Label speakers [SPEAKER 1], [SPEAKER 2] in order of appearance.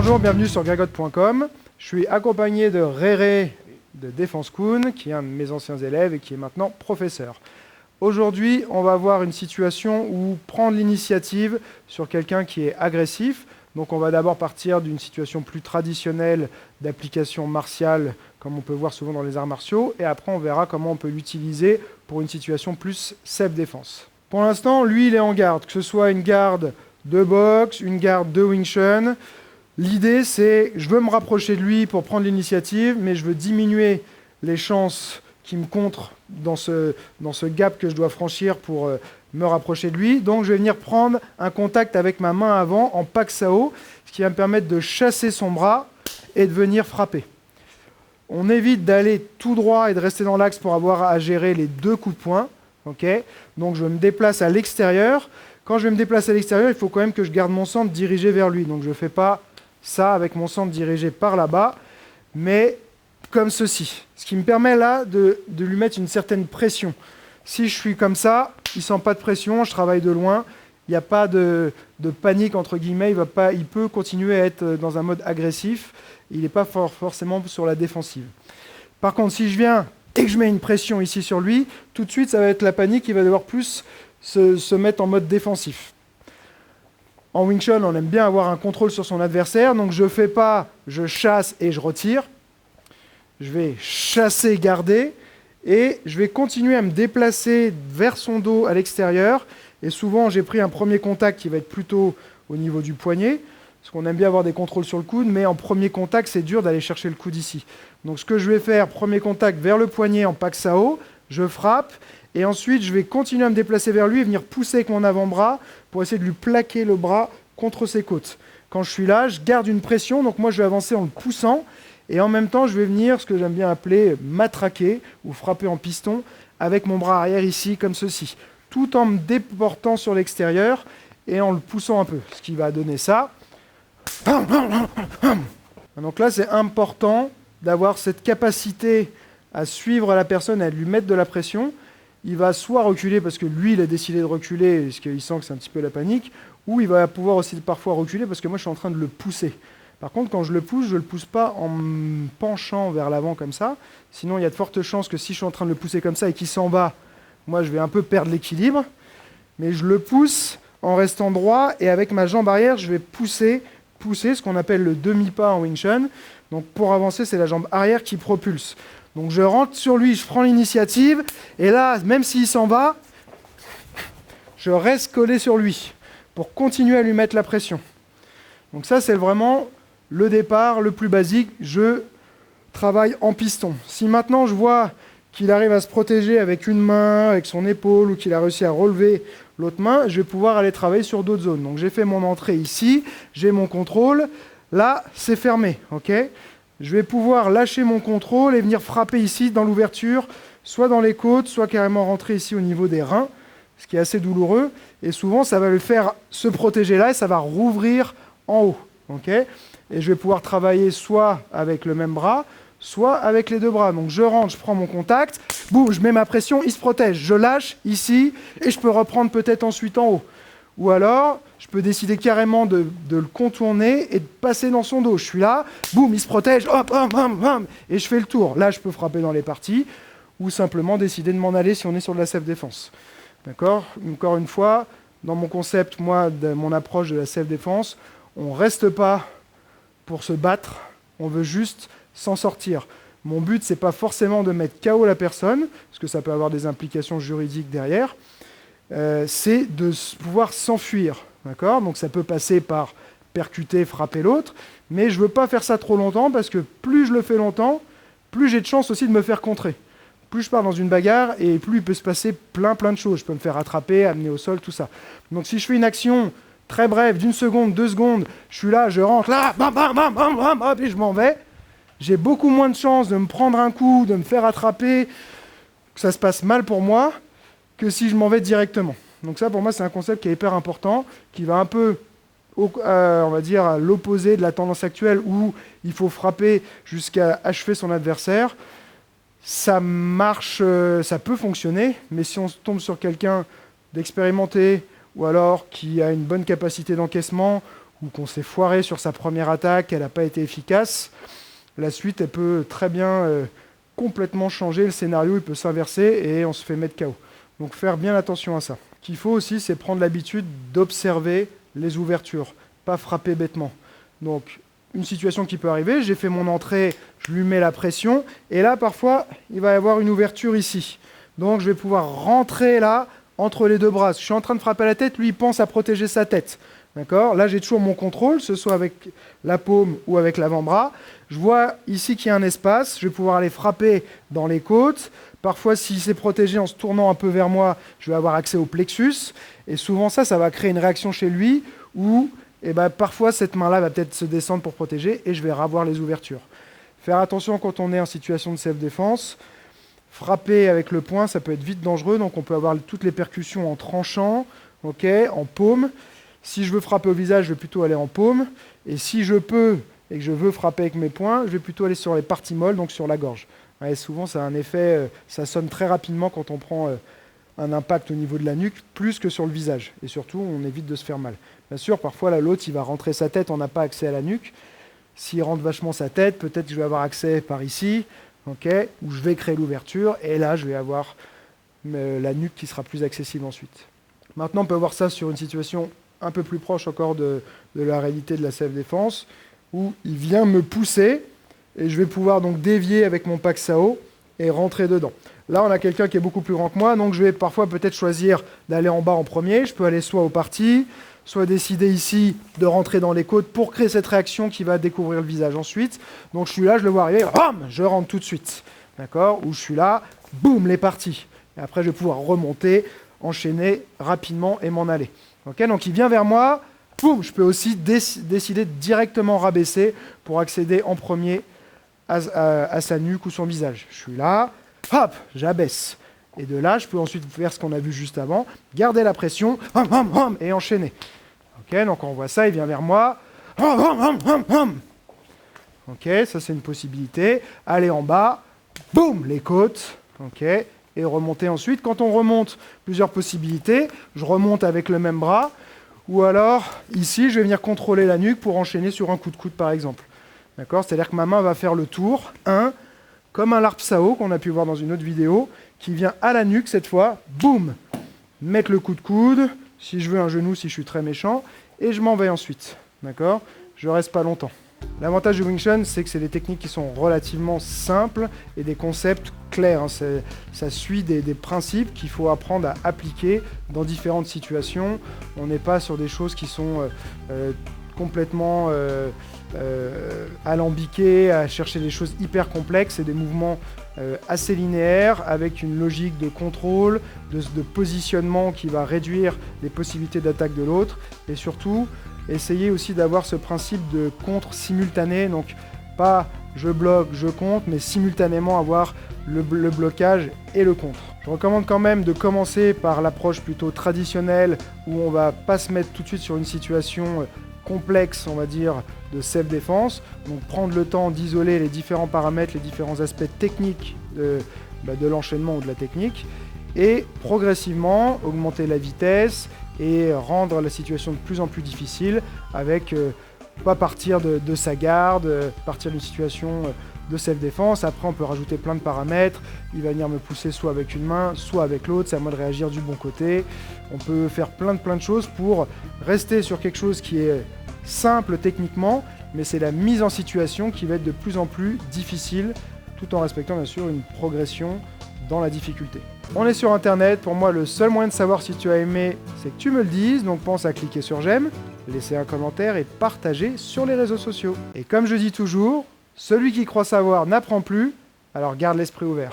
[SPEAKER 1] Bonjour, bienvenue sur Gregot.com. Je suis accompagné de Réré de Défense Kuhn, qui est un de mes anciens élèves et qui est maintenant professeur. Aujourd'hui, on va voir une situation où prendre l'initiative sur quelqu'un qui est agressif. Donc on va d'abord partir d'une situation plus traditionnelle d'application martiale, comme on peut voir souvent dans les arts martiaux, et après on verra comment on peut l'utiliser pour une situation plus self-défense. Pour l'instant, lui, il est en garde, que ce soit une garde de boxe, une garde de Wing Chun. L'idée, c'est, je veux me rapprocher de lui pour prendre l'initiative, mais je veux diminuer les chances qui me contre dans ce gap que je dois franchir pour me rapprocher de lui. Donc, je vais venir prendre un contact avec ma main avant en Pak Sao, ce qui va me permettre de chasser son bras et de venir frapper. On évite d'aller tout droit et de rester dans l'axe pour avoir à gérer les deux coups de poing. Okay, donc, je me déplace à l'extérieur. Quand je vais me déplacer à l'extérieur, il faut quand même que je garde mon centre dirigé vers lui. Donc, je ne fais pas ça avec mon centre dirigé par là-bas, mais comme ceci. Ce qui me permet là de lui mettre une certaine pression. Si je suis comme ça, il ne sent pas de pression, je travaille de loin, il n'y a pas de panique, entre guillemets, il peut continuer à être dans un mode agressif, il n'est pas forcément sur la défensive. Par contre, si je viens et que je mets une pression ici sur lui, tout de suite, ça va être la panique, il va devoir plus se mettre en mode défensif. En Wing Chun, on aime bien avoir un contrôle sur son adversaire, donc je ne fais pas, je chasse et je retire. Je vais chasser, garder, et je vais continuer à me déplacer vers son dos à l'extérieur. Et souvent, j'ai pris un premier contact qui va être plutôt au niveau du poignet, parce qu'on aime bien avoir des contrôles sur le coude, mais en premier contact, c'est dur d'aller chercher le coude ici. Donc ce que je vais faire, premier contact vers le poignet en Pak Sao, je frappe, et ensuite, je vais continuer à me déplacer vers lui et venir pousser avec mon avant-bras pour essayer de lui plaquer le bras contre ses côtes. Quand je suis là, je garde une pression, donc moi je vais avancer en le poussant, et en même temps, je vais venir, ce que j'aime bien appeler matraquer ou frapper en piston, avec mon bras arrière ici, comme ceci, tout en me déportant sur l'extérieur et en le poussant un peu, ce qui va donner ça. Donc là, c'est important d'avoir cette capacité à suivre la personne, à lui mettre de la pression. Il va soit reculer parce que lui, il a décidé de reculer parce qu'il sent que c'est un petit peu la panique, ou il va pouvoir aussi parfois reculer parce que moi, je suis en train de le pousser. Par contre, quand je le pousse, je ne le pousse pas en me penchant vers l'avant comme ça. Sinon, il y a de fortes chances que si je suis en train de le pousser comme ça et qu'il s'en va, moi, je vais un peu perdre l'équilibre. Mais je le pousse en restant droit et avec ma jambe arrière, je vais pousser ce qu'on appelle le demi-pas en Wing Chun. Donc, pour avancer, c'est la jambe arrière qui propulse. Donc je rentre sur lui, je prends l'initiative, et là, même s'il s'en va, je reste collé sur lui pour continuer à lui mettre la pression. Donc ça, c'est vraiment le départ le plus basique, je travaille en piston. Si maintenant je vois qu'il arrive à se protéger avec une main, avec son épaule, ou qu'il a réussi à relever l'autre main, je vais pouvoir aller travailler sur d'autres zones. Donc j'ai fait mon entrée ici, j'ai mon contrôle, là, c'est fermé, ok ? Je vais pouvoir lâcher mon contrôle et venir frapper ici dans l'ouverture, soit dans les côtes, soit carrément rentrer ici au niveau des reins, ce qui est assez douloureux. Et souvent, ça va le faire se protéger là et ça va rouvrir en haut. Okay, et je vais pouvoir travailler soit avec le même bras, soit avec les deux bras. Donc je rentre, je prends mon contact, boum, je mets ma pression, il se protège. Je lâche ici et je peux reprendre peut-être ensuite en haut. Ou alors, je peux décider carrément de le contourner et de passer dans son dos. Je suis là, boum, il se protège, hop, hop, hop, hop, et je fais le tour. Là, je peux frapper dans les parties, ou simplement décider de m'en aller si on est sur de la self-défense. D'accord ? Encore une fois, dans mon concept, moi, de mon approche de la self-défense, on ne reste pas pour se battre, on veut juste s'en sortir. Mon but, ce n'est pas forcément de mettre KO la personne, parce que ça peut avoir des implications juridiques derrière, c'est de pouvoir s'enfuir. D'accord ? Donc ça peut passer par percuter, frapper l'autre, mais je ne veux pas faire ça trop longtemps, parce que plus je le fais longtemps, plus j'ai de chance aussi de me faire contrer. Plus je pars dans une bagarre, et plus il peut se passer plein de choses. Je peux me faire attraper, amener au sol, tout ça. Donc si je fais une action très brève, d'1 seconde, 2 secondes, je suis là, je rentre là, bam, bam, bam, bam, bam, hop, et je m'en vais, j'ai beaucoup moins de chances de me prendre un coup, de me faire attraper, que ça se passe mal pour moi, que si je m'en vais directement. Donc ça, pour moi, c'est un concept qui est hyper important, qui va un peu, on va dire, à l'opposé de la tendance actuelle où il faut frapper jusqu'à achever son adversaire. Ça marche, ça peut fonctionner, mais si on tombe sur quelqu'un d'expérimenté, ou alors qui a une bonne capacité d'encaissement, ou qu'on s'est foiré sur sa première attaque, qu'elle n'a pas été efficace, la suite, elle peut très bien complètement changer, le scénario, il peut s'inverser et on se fait mettre KO. Donc faire bien attention à ça. Ce qu'il faut aussi, c'est prendre l'habitude d'observer les ouvertures, pas frapper bêtement. Donc, une situation qui peut arriver, j'ai fait mon entrée, je lui mets la pression, et là, parfois, il va y avoir une ouverture ici. Donc, je vais pouvoir rentrer là, entre les deux bras. Je suis en train de frapper la tête, lui, il pense à protéger sa tête. D'accord ? Là, j'ai toujours mon contrôle, ce soit avec la paume ou avec l'avant-bras. Je vois ici qu'il y a un espace, je vais pouvoir aller frapper dans les côtes. Parfois, s'il s'est protégé en se tournant un peu vers moi, je vais avoir accès au plexus. Et souvent, ça va créer une réaction chez lui où parfois, cette main-là va peut-être se descendre pour protéger et je vais revoir les ouvertures. Faire attention quand on est en situation de self-défense. Frapper avec le poing, ça peut être vite dangereux. Donc, on peut avoir toutes les percussions en tranchant, en paume. Si je veux frapper au visage, je vais plutôt aller en paume. Et si je peux et que je veux frapper avec mes poings, je vais plutôt aller sur les parties molles, donc sur la gorge. Et souvent, ça a un effet, ça sonne très rapidement quand on prend un impact au niveau de la nuque, plus que sur le visage. Et surtout, on évite de se faire mal. Bien sûr, parfois, là, l'autre, il va rentrer sa tête, on n'a pas accès à la nuque. S'il rentre vachement sa tête, peut-être que je vais avoir accès par ici, où je vais créer l'ouverture, et là, je vais avoir la nuque qui sera plus accessible ensuite. Maintenant, on peut voir ça sur une situation un peu plus proche encore de la réalité de la self-défense, où il vient me pousser, et je vais pouvoir donc dévier avec mon Paksao et rentrer dedans. Là, on a quelqu'un qui est beaucoup plus grand que moi, donc je vais parfois peut-être choisir d'aller en bas en premier. Je peux aller soit au parti, soit décider ici de rentrer dans les côtes pour créer cette réaction qui va découvrir le visage ensuite. Donc je suis là, je le vois arriver, bam, je rentre tout de suite. D'accord ? Ou je suis là, boum, les parties. Et après, je vais pouvoir remonter, enchaîner rapidement et m'en aller. Donc il vient vers moi, boum, je peux aussi décider de directement rabaisser pour accéder en premier à sa nuque ou son visage. Je suis là, hop, j'abaisse. Et de là, je peux ensuite faire ce qu'on a vu juste avant, garder la pression, et enchaîner. Donc on voit ça, il vient vers moi. Ça c'est une possibilité. Aller en bas, boum, les côtes. Et remonter ensuite. Quand on remonte, plusieurs possibilités. Je remonte avec le même bras. Ou alors, ici, je vais venir contrôler la nuque pour enchaîner sur un coup de coude, par exemple. D'accord ? C'est-à-dire que ma main va faire le tour, comme un larp sao qu'on a pu voir dans une autre vidéo, qui vient à la nuque cette fois, boum, mettre le coup de coude, si je veux un genou, si je suis très méchant, et je m'en vais ensuite. D'accord ? Je reste pas longtemps. L'avantage du Wing Chun, c'est que c'est des techniques qui sont relativement simples et des concepts clairs. Ça suit des principes qu'il faut apprendre à appliquer dans différentes situations. On n'est pas sur des choses qui sont complètement alambiquées, à chercher des choses hyper complexes et des mouvements assez linéaires avec une logique de contrôle, de positionnement qui va réduire les possibilités d'attaque de l'autre et surtout essayer aussi d'avoir ce principe de contre simultané, donc pas je bloque, je contre, mais simultanément avoir le blocage et le contre. Je recommande quand même de commencer par l'approche plutôt traditionnelle où on va pas se mettre tout de suite sur une situation complexe, on va dire, de self-défense. Donc prendre le temps d'isoler les différents paramètres, les différents aspects techniques de l'enchaînement ou de la technique et progressivement augmenter la vitesse et rendre la situation de plus en plus difficile avec pas partir de sa garde, partir d'une situation de self-défense. Après, on peut rajouter plein de paramètres. Il va venir me pousser soit avec une main, soit avec l'autre. C'est à moi de réagir du bon côté. On peut faire plein de choses pour rester sur quelque chose qui est simple techniquement, mais c'est la mise en situation qui va être de plus en plus difficile, tout en respectant bien sûr une progression dans la difficulté. On est sur internet, pour moi le seul moyen de savoir si tu as aimé, c'est que tu me le dises, donc pense à cliquer sur j'aime, laisser un commentaire et partager sur les réseaux sociaux. Et comme je dis toujours, celui qui croit savoir n'apprend plus, alors garde l'esprit ouvert.